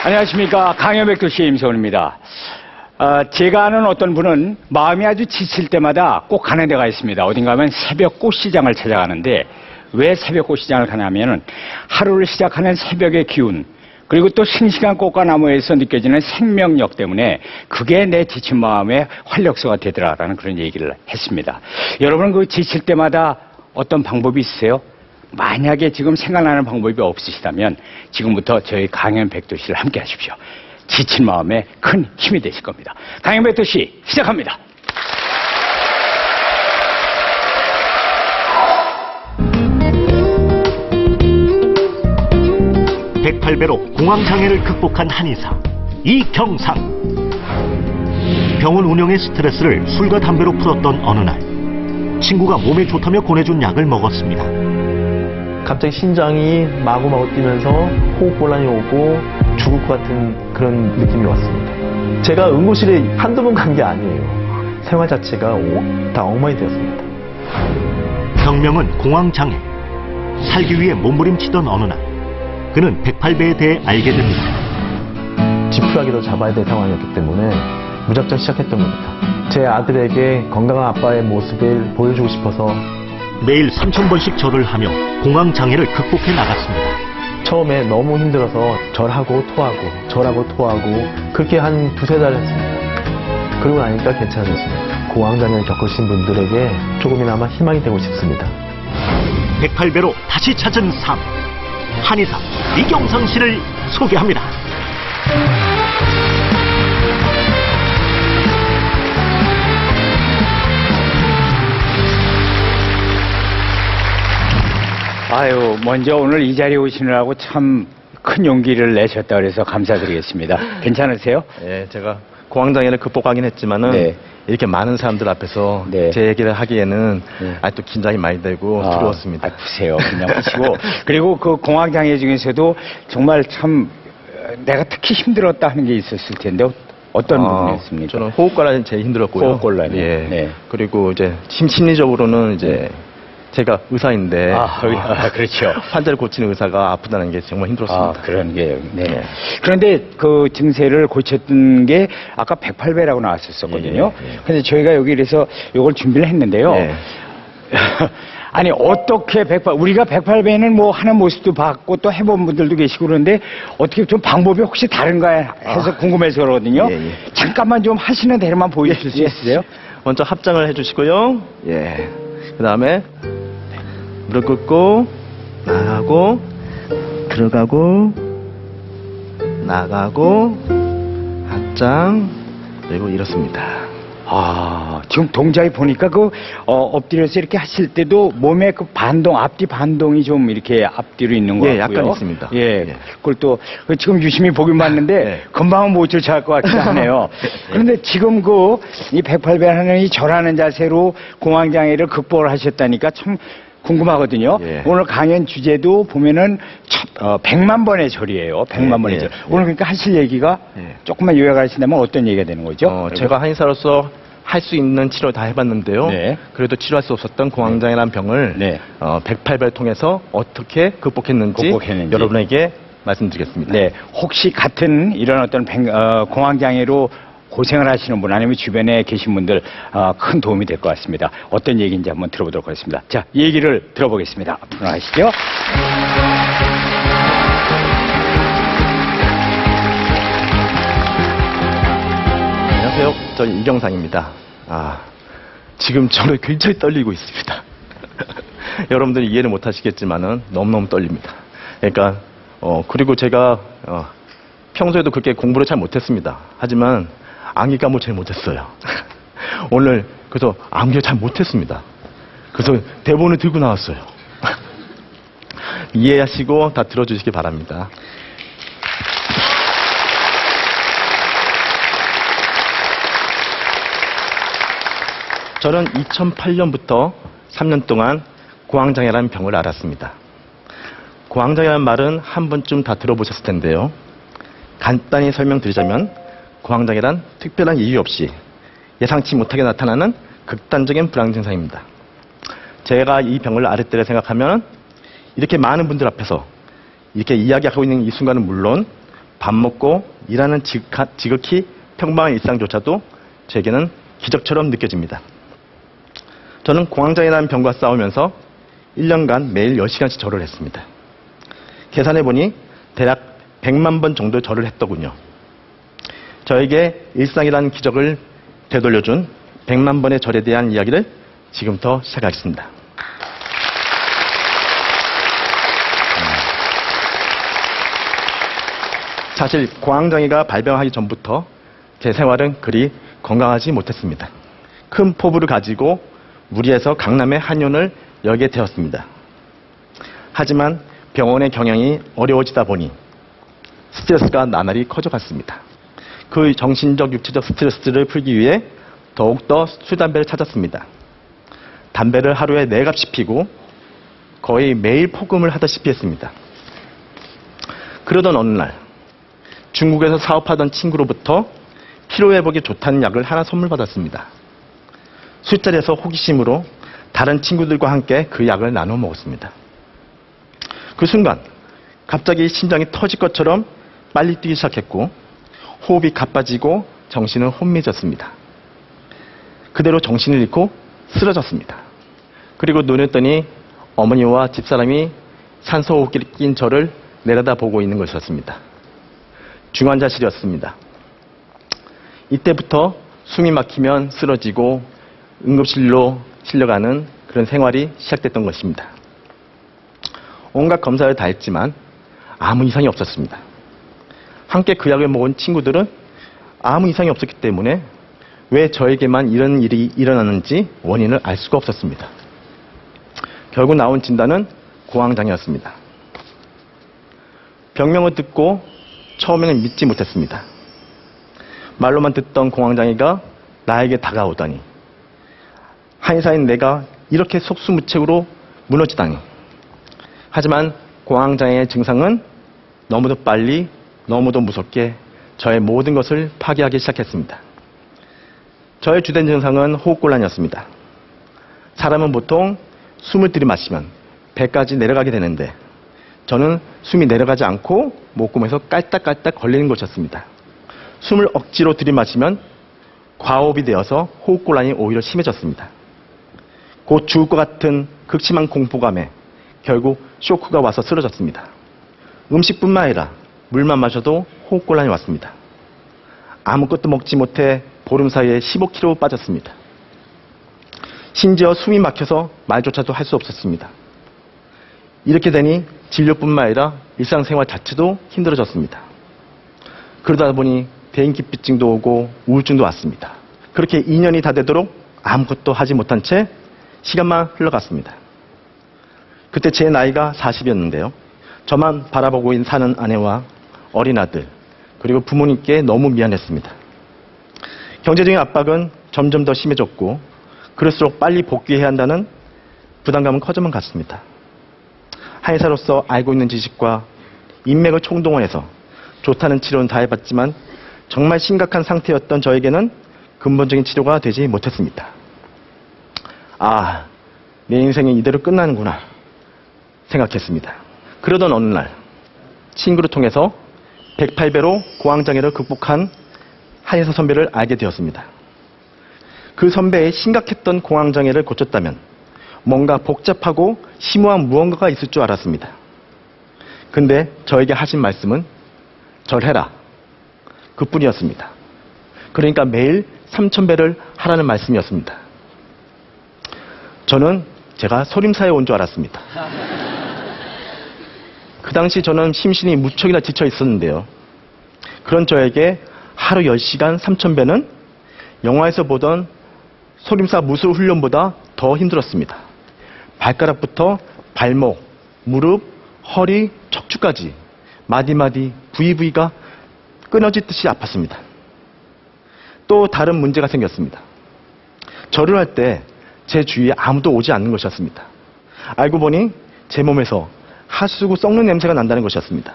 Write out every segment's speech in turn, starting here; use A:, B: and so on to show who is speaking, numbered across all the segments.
A: 안녕하십니까. 강연백도시 임성훈입니다. 제가 아는 어떤 분은 마음이 아주 지칠 때마다 꼭 가는 데가 있습니다. 어딘가 하면 새벽 꽃시장을 찾아가는데 왜 새벽 꽃시장을 가냐면은 하루를 시작하는 새벽의 기운, 그리고 또 싱싱한 꽃과 나무에서 느껴지는 생명력 때문에 그게 내 지친 마음의 활력소가 되더라라는 그런 얘기를 했습니다. 여러분은 그 지칠 때마다 어떤 방법이 있으세요? 만약에 지금 생각나는 방법이 없으시다면 지금부터 저희 강연백도시를 함께 하십시오. 지친 마음에 큰 힘이 되실 겁니다. 강연백도시 시작합니다.
B: (108배로) 공황장애를 극복한 한의사 이경상. 병원 운영의 스트레스를 술과 담배로 풀었던 어느 날, 친구가 몸에 좋다며 보내준 약을 먹었습니다.
C: 갑자기 심장이 마구마구 뛰면서 호흡곤란이 오고 죽을 것 같은 그런 느낌이 왔습니다. 제가 응급실에 한두 번 간 게 아니에요. 생활 자체가 다 엉망이 되었습니다.
B: 병명은 공황장애. 살기 위해 몸부림치던 어느 날, 그는 108배에 대해 알게 됩니다.
C: 지푸라기로 잡아야 될 상황이었기 때문에 무작정 시작했던 겁니다. 제 아들에게 건강한 아빠의 모습을 보여주고 싶어서
B: 매일 3,000번씩 절을 하며 공황장애를 극복해 나갔습니다.
C: 처음에 너무 힘들어서 절하고 토하고 그렇게 한 두세 달 했습니다. 그러고 나니까 괜찮아졌습니다. 공황장애를 겪으신 분들에게 조금이나마 희망이 되고 싶습니다.
B: 108배로 다시 찾은 삶, 한의사 이경상 씨를 소개합니다.
A: 아유, 먼저 오늘 이 자리에 오시느라고 참 큰 용기를 내셨다 그래서 감사드리겠습니다. 괜찮으세요?
D: 예, 제가 공황장애를 극복하긴 했지만은
A: 네.
D: 이렇게 많은 사람들 앞에서
A: 네.
D: 제 얘기를 하기에는
A: 네.
D: 아직도 긴장이 많이 되고 두려웠습니다.
A: 보세요. 그냥 보시고. 그리고 그 공황장애 중에서도 정말 참 내가 특히 힘들었다 하는 게 있었을 텐데 어떤 부분이었습니까?
D: 저는 호흡곤란이 제일 힘들었고요.
A: 호흡곤란이.
D: 예.
A: 네.
D: 그리고 이제 심리적으로는 이제 제가 의사인데
A: 그렇죠.
D: 환자를 고치는 의사가 아프다는 게 정말 힘들었습니다.
A: 그런 게. 네. 그런데 그 증세를 고쳤던 게 아까 108배라고 나왔었거든요. 그런데 저희가 여기 그래서 이걸 준비를 했는데요.
D: 예.
A: 아니 어떻게 108, 우리가 108배는 뭐 하는 모습도 봤고 또 해본 분들도 계시고 그런데 어떻게 좀 방법이 혹시 다른가 해서 궁금해서 그러거든요. 잠깐만 좀 하시는 대로만 보여주실 수 있으세요?
D: 먼저 합장을 해주시고요. 예. 그 다음에 무릎 꿇고 나가고 들어가고 나가고 합장, 그리고 이렇습니다.
A: 지금 동작이 보니까 엎드려서 이렇게 하실 때도 몸의 그 반동, 앞뒤 반동이 좀 이렇게 앞뒤로 있는 것 같고요.
D: 예, 약간 있습니다.
A: 예. 그걸 또 지금 유심히 보긴 봤는데 금방은 못 쫓아갈 것 같기도 하네요. 그런데 지금 이 108배 하는 이 절하는 자세로 공황장애를 극복을 하셨다니까 참 궁금하거든요. 오늘 강연 주제도 보면은 100만 번의 절이에요. 100만 번의 절. 오늘 그러니까 하실 얘기가 조금만 요약하신다면 어떤 얘기가 되는 거죠?
D: 제가 한의사로서 할 수 있는 치료 다 해봤는데요. 그래도 치료할 수 없었던 공황장애라는 병을 108배를 통해서 어떻게 극복했는지 여러분에게 말씀드리겠습니다.
A: 네, 혹시 같은 이런 어떤 공황장애로 고생을 하시는 분 아니면 주변에 계신 분들 큰 도움이 될 것 같습니다. 어떤 얘기인지 한번 들어보도록 하겠습니다. 자, 얘기를 들어보겠습니다. 앞으로 나가시죠.
D: 안녕하세요. 저 이경상입니다. 지금 저는 굉장히 떨리고 있습니다. 여러분들이 이해를 못 하시겠지만은 너무너무 떨립니다. 그러니까 그리고 제가 평소에도 그렇게 공부를 잘 못했습니다. 하지만 암기 과목을 잘 못했어요. 오늘 그래서 암기를 잘 못했습니다. 그래서 대본을 들고 나왔어요. 이해하시고 다 들어주시기 바랍니다. 저는 2008년부터 3년 동안 공황장애라는 병을 앓았습니다. 공황장애라는 말은 한 번쯤 다 들어보셨을 텐데요. 간단히 설명드리자면 공황장애란 특별한 이유 없이 예상치 못하게 나타나는 극단적인 불안 증상입니다. 제가 이 병을 앓을 때를 생각하면 이렇게 많은 분들 앞에서 이렇게 이야기하고 있는 이 순간은 물론 밥 먹고 일하는 지극히 평범한 일상조차도 제게는 기적처럼 느껴집니다. 저는 공황장애라는 병과 싸우면서 1년간 매일 10시간씩 절을 했습니다. 계산해보니 대략 100만 번 정도 절을 했더군요. 저에게 일상이라는 기적을 되돌려준 100만 번의 절에 대한 이야기를 지금부터 시작하겠습니다. 사실 공황장애가 발병하기 전부터 제 생활은 그리 건강하지 못했습니다. 큰 포부를 가지고 무리해서 강남의 한의원을 열게 되었습니다. 하지만 병원의 경영이 어려워지다 보니 스트레스가 나날이 커져갔습니다. 그 정신적, 육체적 스트레스를 풀기 위해 더욱더 술, 담배를 찾았습니다. 담배를 하루에 4갑씩 피고 거의 매일 폭음을 하다시피 했습니다. 그러던 어느 날 중국에서 사업하던 친구로부터 피로회복에 좋다는 약을 하나 선물 받았습니다. 술자리에서 호기심으로 다른 친구들과 함께 그 약을 나눠 먹었습니다. 그 순간 갑자기 심장이 터질 것처럼 빨리 뛰기 시작했고 호흡이 가빠지고 정신은 혼미해졌습니다. 그대로 정신을 잃고 쓰러졌습니다. 그리고 눈을 뜨니 어머니와 집사람이 산소호흡기를 낀 저를 내려다보고 있는 것이었습니다. 중환자실이었습니다. 이때부터 숨이 막히면 쓰러지고 응급실로 실려가는 그런 생활이 시작됐던 것입니다. 온갖 검사를 다 했지만 아무 이상이 없었습니다. 함께 그 약을 먹은 친구들은 아무 이상이 없었기 때문에 왜 저에게만 이런 일이 일어나는지 원인을 알 수가 없었습니다. 결국 나온 진단은 공황장애였습니다. 병명을 듣고 처음에는 믿지 못했습니다. 말로만 듣던 공황장애가 나에게 다가오다니, 한의사인 내가 이렇게 속수무책으로 무너지다니. 하지만 공황장애의 증상은 너무도 빨리, 너무도 무섭게 저의 모든 것을 파괴하기 시작했습니다. 저의 주된 증상은 호흡곤란이었습니다. 사람은 보통 숨을 들이마시면 배까지 내려가게 되는데 저는 숨이 내려가지 않고 목구멍에서 깔딱깔딱 걸리는 것이었습니다. 숨을 억지로 들이마시면 과호흡이 되어서 호흡곤란이 오히려 심해졌습니다. 곧 죽을 것 같은 극심한 공포감에 결국 쇼크가 와서 쓰러졌습니다. 음식뿐만 아니라 물만 마셔도 호흡곤란이 왔습니다. 아무것도 먹지 못해 보름 사이에 15kg 빠졌습니다. 심지어 숨이 막혀서 말조차도 할 수 없었습니다. 이렇게 되니 진료뿐만 아니라 일상생활 자체도 힘들어졌습니다. 그러다 보니 대인기피증도 오고 우울증도 왔습니다. 그렇게 2년이 다 되도록 아무것도 하지 못한 채 시간만 흘러갔습니다. 그때 제 나이가 40이었는데요. 저만 바라보고 사는 아내와 어린 아들, 그리고 부모님께 너무 미안했습니다. 경제적인 압박은 점점 더 심해졌고 그럴수록 빨리 복귀해야 한다는 부담감은 커져만 갔습니다. 한의사로서 알고 있는 지식과 인맥을 총동원해서 좋다는 치료는 다 해봤지만 정말 심각한 상태였던 저에게는 근본적인 치료가 되지 못했습니다. 아, 내 인생이 이대로 끝나는구나 생각했습니다. 그러던 어느 날 친구를 통해서 108배로 공황장애를 극복한 한의사 선배를 알게 되었습니다. 그 선배의 심각했던 공황장애를 고쳤다면 뭔가 복잡하고 심오한 무언가가 있을 줄 알았습니다. 근데 저에게 하신 말씀은 절해라, 그뿐이었습니다. 그러니까 매일 3000배를 하라는 말씀이었습니다. 저는 제가 소림사에 온 줄 알았습니다. 그 당시 저는 심신이 무척이나 지쳐 있었는데요. 그런 저에게 하루 10시간 3000배는 영화에서 보던 소림사 무술 훈련보다 더 힘들었습니다. 발가락부터 발목, 무릎, 허리, 척추까지 마디마디, 부위부위가 끊어지듯이 아팠습니다. 또 다른 문제가 생겼습니다. 절을 할 때 제 주위에 아무도 오지 않는 것이었습니다. 알고 보니 제 몸에서 하수구 썩는 냄새가 난다는 것이었습니다.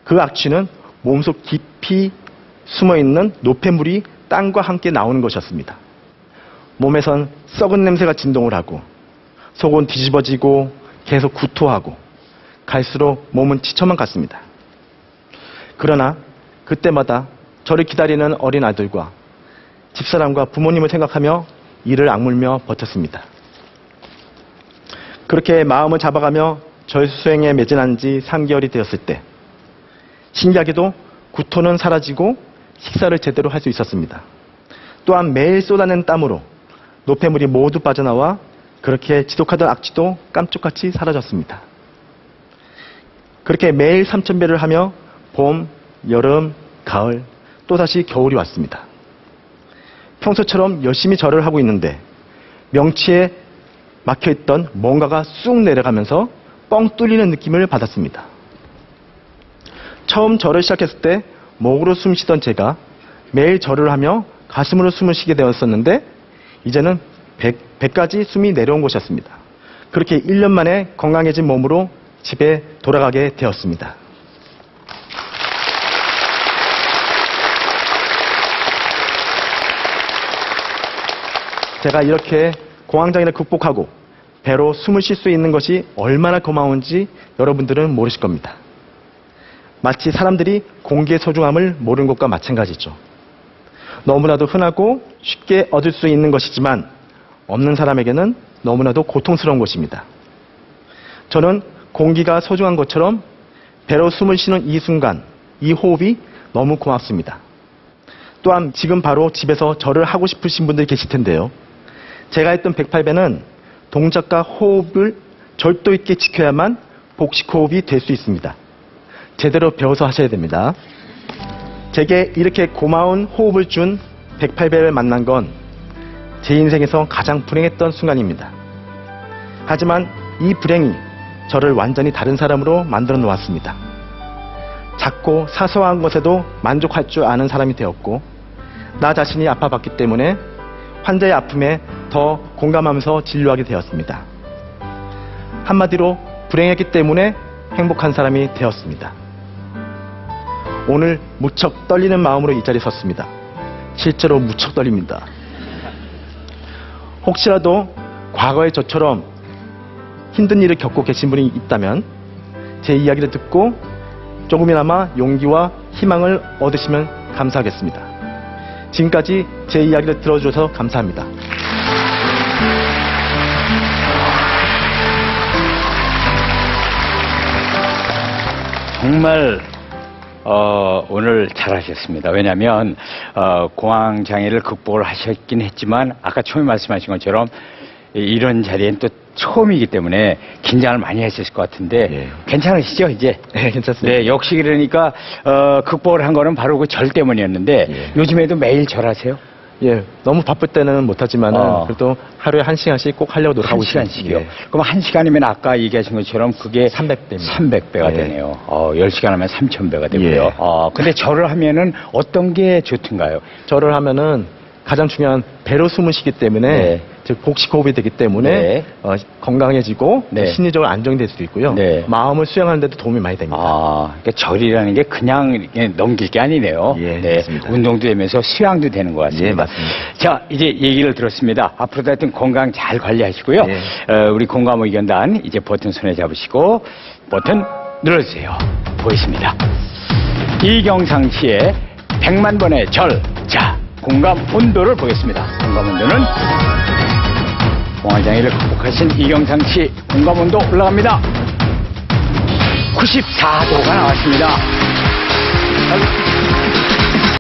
D: 그 악취는 몸속 깊이 숨어있는 노폐물이 땀과 함께 나오는 것이었습니다. 몸에선 썩은 냄새가 진동을 하고 속은 뒤집어지고 계속 구토하고 갈수록 몸은 지쳐만 갔습니다. 그러나 그때마다 저를 기다리는 어린 아들과 집사람과 부모님을 생각하며 이를 악물며 버텼습니다. 그렇게 마음을 잡아가며 절수행에 매진한 지 3개월이 되었을 때 신기하게도 구토는 사라지고 식사를 제대로 할 수 있었습니다. 또한 매일 쏟아낸 땀으로 노폐물이 모두 빠져나와 그렇게 지독하던 악취도 깜짝같이 사라졌습니다. 그렇게 매일 3,000배를 하며 봄, 여름, 가을, 또다시 겨울이 왔습니다. 평소처럼 열심히 절을 하고 있는데 명치에 막혀있던 뭔가가 쑥 내려가면서 뻥 뚫리는 느낌을 받았습니다. 처음 절을 시작했을 때 목으로 숨 쉬던 제가 매일 절을 하며 가슴으로 숨을 쉬게 되었었는데 이제는 배까지 숨이 내려온 것이었습니다. 그렇게 1년 만에 건강해진 몸으로 집에 돌아가게 되었습니다. 제가 이렇게 공황장애를 극복하고 배로 숨을 쉴 수 있는 것이 얼마나 고마운지 여러분들은 모르실 겁니다. 마치 사람들이 공기의 소중함을 모르는 것과 마찬가지죠. 너무나도 흔하고 쉽게 얻을 수 있는 것이지만 없는 사람에게는 너무나도 고통스러운 것입니다. 저는 공기가 소중한 것처럼 배로 숨을 쉬는 이 순간, 이 호흡이 너무 고맙습니다. 또한 지금 바로 집에서 절을 하고 싶으신 분들이 계실 텐데요. 제가 했던 108배는 동작과 호흡을 절도 있게 지켜야만 복식 호흡이 될 수 있습니다. 제대로 배워서 하셔야 됩니다. 제게 이렇게 고마운 호흡을 준 108배를 만난 건 제 인생에서 가장 불행했던 순간입니다. 하지만 이 불행이 저를 완전히 다른 사람으로 만들어 놓았습니다. 작고 사소한 것에도 만족할 줄 아는 사람이 되었고 나 자신이 아파봤기 때문에 환자의 아픔에 더 공감하면서 진료하게 되었습니다. 한마디로 불행했기 때문에 행복한 사람이 되었습니다. 오늘 무척 떨리는 마음으로 이 자리에 섰습니다. 실제로 무척 떨립니다. 혹시라도 과거에 저처럼 힘든 일을 겪고 계신 분이 있다면 제 이야기를 듣고 조금이나마 용기와 희망을 얻으시면 감사하겠습니다. 지금까지 제 이야기를 들어주셔서 감사합니다.
A: 정말 오늘 잘하셨습니다. 왜냐하면 공황장애를 극복을 하셨긴 했지만 아까 처음에 말씀하신 것처럼 이런 자리엔 또 처음이기 때문에 긴장을 많이 하셨을 것 같은데
D: 예.
A: 괜찮으시죠 이제?
D: 네, 괜찮습니다.
A: 네, 역시 그러니까 극복을 한 거는 바로 그 절 때문이었는데
D: 예.
A: 요즘에도 매일 절하세요?
D: 예, 너무 바쁠 때는 못하지만은 그래도 하루에 1시간씩 꼭 하려고 노력하고 있습니다.
A: 1시간씩이요?
D: 예.
A: 그럼 1시간이면 아까 얘기하신 것처럼 그게
D: 300배입니다.
A: 300배가
D: 예.
A: 되네요. 10시간 하면 3000배가 되고요.
D: 예.
A: 근데 절을 하면은 어떤 게 좋던가요?
D: 절을 하면은 가장 중요한 배로 숨을 쉬기 때문에
A: 네.
D: 즉 복식 호흡이 되기 때문에
A: 네.
D: 건강해지고
A: 네.
D: 심리적으로 안정될 수도 있고요.
A: 네.
D: 마음을 수양하는 데도 도움이 많이 됩니다.
A: 그러니까 절이라는 게 그냥 이렇게 넘길 게 아니네요.
D: 예,
A: 네.
D: 맞습니다.
A: 운동도 되면서 수양도 되는 것 같습니다.
D: 예, 맞습니다.
A: 자, 이제 얘기를 들었습니다. 앞으로도 하여튼 건강 잘 관리하시고요.
D: 예.
A: 우리 공감의견단 이제 버튼 손에 잡으시고 버튼 눌러주세요. 보겠습니다. 이경상 씨의 100만 번의 절. 자, 공감 온도를 보겠습니다. 공감 온도는 공황장애를 극복하신 이경상 씨 공감 온도 올라갑니다. 94도가 나왔습니다.